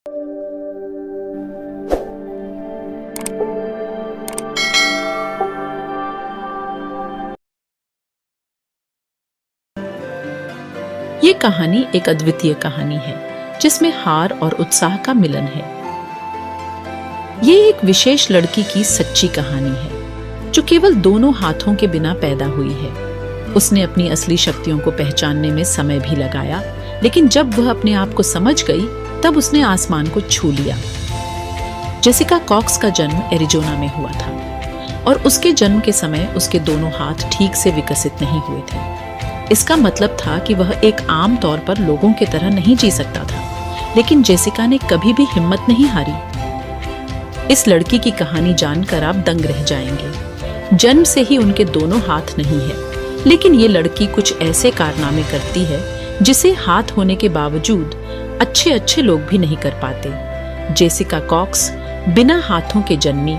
ये कहानी एक अद्वितीय कहानी है जिसमें हार और उत्साह का मिलन है। ये एक विशेष लड़की की सच्ची कहानी है जो केवल दोनों हाथों के बिना पैदा हुई है। उसने अपनी असली शक्तियों को पहचानने में समय भी लगाया, लेकिन जब वह अपने आप को समझ गई तब उसने आसमान को छू लिया। जेसिका कॉक्स का जन्म एरिजोना में हुआ था और उसके जन्म के समय उसके दोनों हाथ ठीक से विकसित नहीं हुए थे। इसका मतलब था कि वह एक आम तौर पर लोगों की तरह नहीं जी सकता था, लेकिन जेसिका ने कभी भी हिम्मत नहीं हारी। इस लड़की की कहानी जानकर आप दंग रह जाएंगे। जन्म से ही उनके दोनों हाथ नहीं है, लेकिन ये लड़की कुछ ऐसे कारनामे करती है जिसे हाथ होने के बावजूद अच्छे लोग भी नहीं कर पाते। जेसिका कॉक्स बिना हाथों के जन्मी,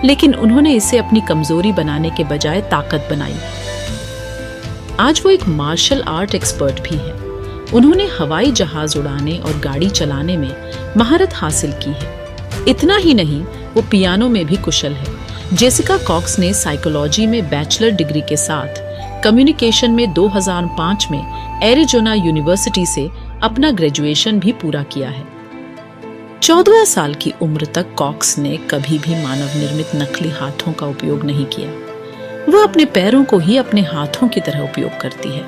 लेकिन उन्होंने इसे अपनी कमजोरी बनाने के बजाय ताकत बनाई। आज वो एक मार्शल आर्ट एक्सपर्ट भी है। उन्होंने हवाई जहाज उड़ाने और गाड़ी चलाने में महारत हासिल की है। इतना ही नहीं, वो पियानो में भी कुशल है। जेसिका कॉक्स ने साइकोलॉजी में बैचलर डिग्री के साथ कम्युनिकेशन में 2005 में एरिजोना यूनिवर्सिटी से अपना ग्रेजुएशन भी पूरा किया है। 14 साल की उम्र तक कॉक्स ने कभी भी मानव निर्मित नकली हाथों का उपयोग नहीं किया। वह अपने पैरों को ही अपने हाथों की तरह उपयोग करती है।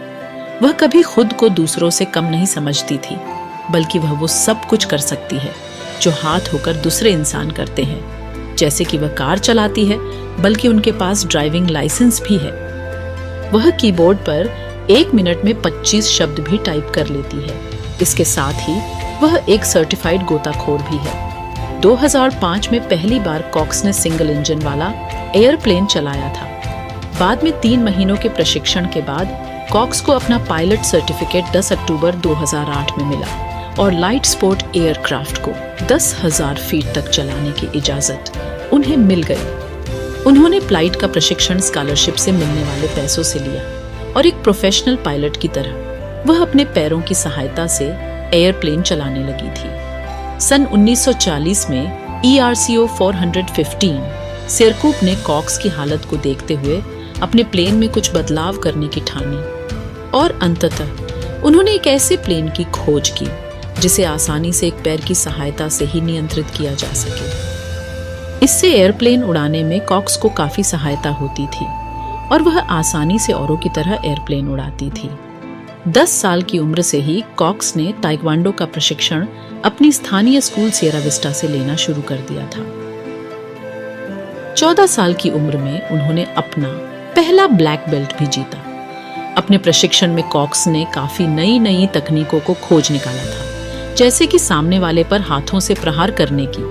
वह कभी खुद को दूसरों से कम नहीं समझती थी, बल्कि वह वो सब कुछ कर सकती है जो हाथ होकर दूसरे इंसान करते हैं। जैसे कि वह कार चलाती है, बल्कि उनके पास ड्राइविंग लाइसेंस भी है। वह कीबोर्ड पर 1 मिनट में 25 शब्द भी टाइप कर लेती है। इसके साथ ही वह एक सर्टिफाइड गोताखोर भी है। 2005 में पहली बार कॉक्स ने सिंगल इंजन वाला एयरप्लेन चलाया था। बाद में 3 महीनों के प्रशिक्षण के बाद कॉक्स को अपना पायलट सर्टिफिकेट 10 अक्टूबर 2008 में मिला और लाइट स्पोर्ट एयरक्राफ्ट को 10,000 फीट तक चलाने की इजाजत उन्हें मिल गई। उन्होंने फ्लाइट का प्रशिक्षण स्कॉलरशिप से मिलने वाले पैसों से लिया और एक प्रोफेशनल पायलट की तरह वह अपने पैरों की सहायता से एयरप्लेन चलाने लगी थी। सन 1940 में ERCO 415 सिरकूप ने कॉक्स की हालत को देखते हुए अपने प्लेन में कुछ बदलाव करने की ठानी और अंततः उन्होंने एक ऐसे प्लेन की खोज की जिसे आसानी से एक पैर की सहायता से ही नियंत्रित किया जा सके। इससे एयरप्लेन उड़ाने में कॉक्स को काफी सहायता होती थी और वह आसानी से औरों की तरह एयरप्लेन उड़ाती थी। 10 साल की उम्र से ही कॉक्स ने ताइक्वांडो का प्रशिक्षण अपनी स्थानीय स्कूल सियरा विस्टा से लेना शुरू कर दिया था। 14 साल की उम्र में उन्होंने अपना पहला ब्लैक बेल्ट भी जीता। अपने प्रशिक्षण में कॉक्स ने काफी नई तकनीकों को खोज निकाला था, जैसे कि सामने वाले पर हाथों से प्रहार करने की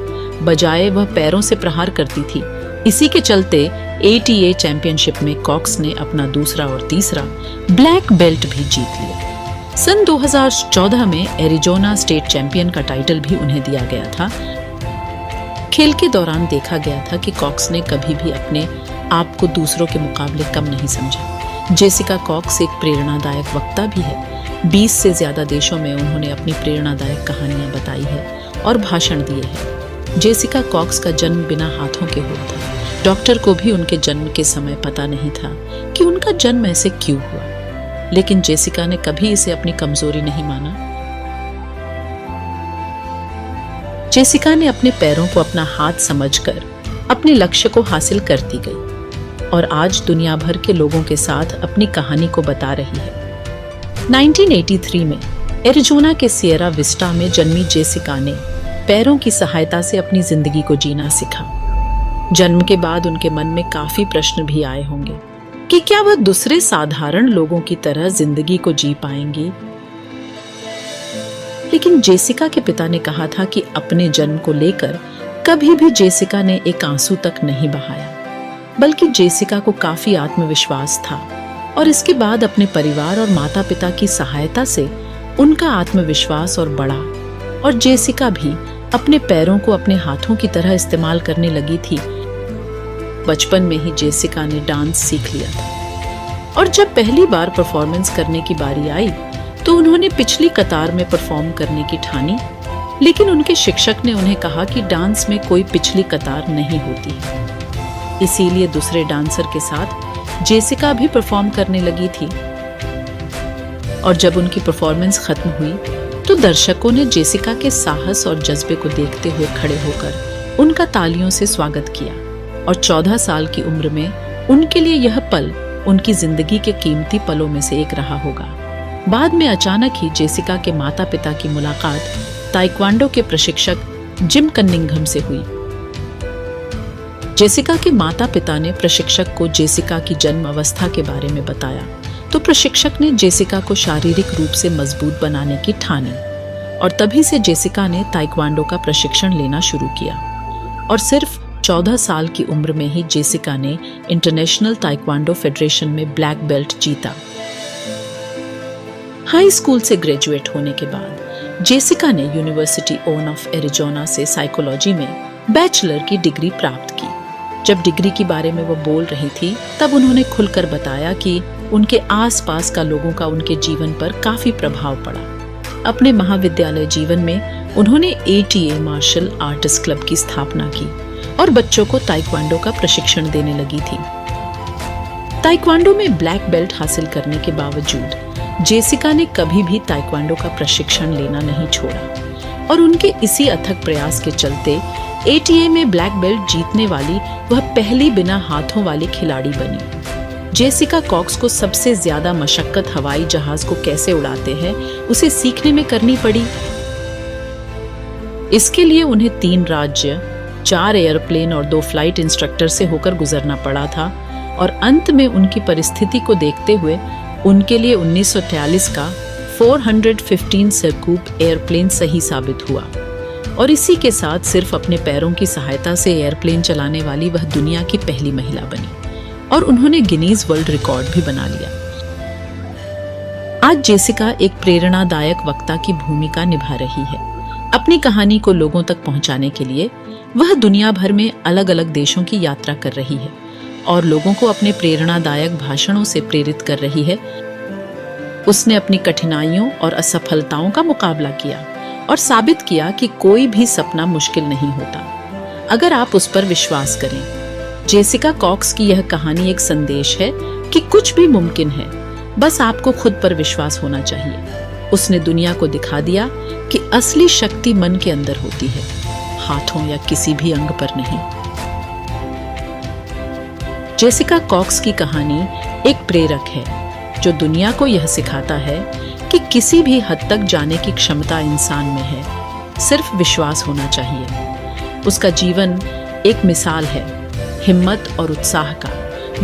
बजाय वह पैरों से प्रहार करती थी। इसी के चलते ATA चैंपियनशिप में कॉक्स ने अपना दूसरा और तीसरा ब्लैक बेल्ट भी जीत लिया। सन 2014 में एरिजोना स्टेट चैंपियन का टाइटल भी उन्हें दिया गया था। खेल के दौरान देखा गया था कि कॉक्स ने कभी भी अपने आप को दूसरों के मुकाबले कम नहीं समझा। जेसिका कॉक्स एक प्रेरणादायक वक्ता भी है। 20 से ज्यादा देशों में उन्होंने अपनी प्रेरणादायक कहानियां बताई है और भाषण दिए हैं। जेसिका कॉक्स का जन्म बिना हाथों के हुआ था। डॉक्टर को भी उनके जन्म के समय पता नहीं था कि उनका जन्म ऐसे क्यों हुआ, लेकिन जेसिका ने कभी इसे अपनी कमजोरी नहीं माना। जेसिका ने अपने पैरों को अपना हाथ समझकर अपने लक्ष्य को हासिल करती गई और आज दुनिया भर के लोगों के साथ अपनी कहानी को बता रही है। 1983 में एरिजोना के सियरा विस्टा में जन्मी जेसिका ने पैरों की सहायता से अपनी जिंदगी को जीना सीखा। जन्म के बाद उनके मन में काफी प्रश्न भी आए होंगे कि क्या वह दूसरे साधारण लोगों की तरह जिंदगी को जी पाएंगी। लेकिन जेसिका के पिता ने कहा था कि अपने जन्म को लेकर कभी भी जेसिका ने एक आंसू तक नहीं बहाया, बल्कि जेसिका को काफी आत्मविश्वास था और इसके बाद अपने परिवार और माता पिता की सहायता से उनका आत्मविश्वास और बढ़ा और जेसिका भी अपने पैरों को अपने हाथों की तरह इस्तेमाल करने लगी थी। बचपन में ही जेसिका ने डांस सीख लिया था और जब पहली बार परफॉर्मेंस करने की बारी आई तो उन्होंने पिछली कतार में परफॉर्म करने की ठानी लेकिन उनके शिक्षक ने उन्हें कहा कि डांस में कोई पिछली कतार नहीं होती है। इसीलिए दूसरे डांसर के साथ जेसिका भी परफॉर्म करने लगी थी। और जब उनकी परफॉर्मेंस खत्म हुई तो दर्शकों ने जेसिका के साहस और जज्बे को देखते हुए खड़े होकर उनका तालियों से स्वागत किया। और 14 साल की उम्र में उनके लिए यह पल उनकी जिंदगी के कीमती पलों में से एक रहा होगा। बाद में अचानक ही जेसिका के माता पिता की मुलाकात ताइक्वांडो के प्रशिक्षक जिम कनिंघम से हुई। जेसिका के माता पिता ने प्रशिक्षक को जेसिका की जन्म अवस्था के बारे में बताया तो प्रशिक्षक ने जेसिका को शारीरिक रूप से मजबूत बनाने की ठानी और तभी से जेसिका ने ताइक्वांडो का प्रशिक्षण लेना शुरू किया। और सिर्फ 14 साल की उम्र में ही जेसिका ने इंटरनेशनल ताइक्वांडो फेडरेशन में ब्लैक बेल्ट जीता। हाई स्कूल से ग्रेजुएट होने के बाद जेसिका ने यूनिवर्सिटी ऑफ एरिजोना से साइकोलॉजी में बैचलर की डिग्री प्राप्त की। जब डिग्री के बारे में वो बोल रही थी तब उन्होंने खुलकर बताया कि उनके आसपास का लोगों का उनके जीवन पर काफी प्रभाव पड़ा। अपने महाविद्यालय जीवन में उन्होंने ATA मार्शल आर्टिस्ट क्लब की स्थापना की और बच्चों को ताइक्वांडो का प्रशिक्षण देने लगी थी। ताइक्वांडो में ब्लैक बेल्ट हासिल करने के बावजूद जेसिका ने कभी भी ताइक्वांडो का प्रशिक्षण लेना नहीं छोड़ा और उनके इसी अथक प्रयास के चलते ATA में ब्लैक बेल्ट जीतने वाली वह पहली बिना हाथों वाली खिलाड़ी बनी। जेसिका कॉक्स को सबसे ज्यादा मशक्कत हवाई जहाज को कैसे उड़ाते हैं उसे सीखने में करनी पड़ी। इसके लिए उन्हें 3 राज्य, 4 एयरप्लेन और 2 फ्लाइट इंस्ट्रक्टर से होकर गुजरना पड़ा था और अंत में उनकी परिस्थिति को देखते हुए उनके लिए 1943 का 415 सर्कूप एयरप्लेन सही साबित हुआ और इसी के साथ सिर्फ अपने पैरों की सहायता से एयरप्लेन चलाने वाली वह दुनिया की पहली महिला बनी और उन्होंने गिनीज वर्ल्ड रिकॉर्ड भी बना लिया। आज जेसिका एक प्रेरणादायक वक्ता की भूमिका निभा रही है। अपनी कहानी को लोगों तक पहुंचाने के लिए वह दुनिया भर में अलग अलग देशों की यात्रा कर रही है और लोगों को अपने प्रेरणादायक भाषणों से प्रेरित कर रही है। उसने अपनी कठिनाइयों और असफलताओं का मुकाबला किया और साबित किया कि कोई भी सपना मुश्किल नहीं होता अगर आप उस पर विश्वास करें। जेसिका कॉक्स की यह कहानी एक संदेश है कि कुछ भी मुमकिन है, बस आपको खुद पर विश्वास होना चाहिए। उसने दुनिया को दिखा दिया कि असली शक्ति मन के अंदर होती है, हाथों या किसी भी अंग पर नहीं। जेसिका कॉक्स की कहानी एक प्रेरक है जो दुनिया को यह सिखाता है कि किसी भी हद तक जाने की क्षमता इंसान में है, सिर्फ विश्वास होना चाहिए। उसका जीवन एक मिसाल है हिम्मत और उत्साह का,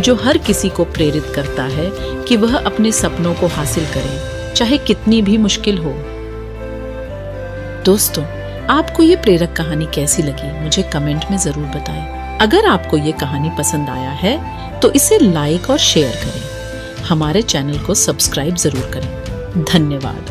जो हर किसी को प्रेरित करता है कि वह अपने सपनों को हासिल करे, चाहे कितनी भी मुश्किल हो। दोस्तों, आपको ये प्रेरक कहानी कैसी लगी मुझे कमेंट में जरूर बताएं। अगर आपको ये कहानी पसंद आया है तो इसे लाइक और शेयर करें। हमारे चैनल को सब्सक्राइब जरूर करें। धन्यवाद।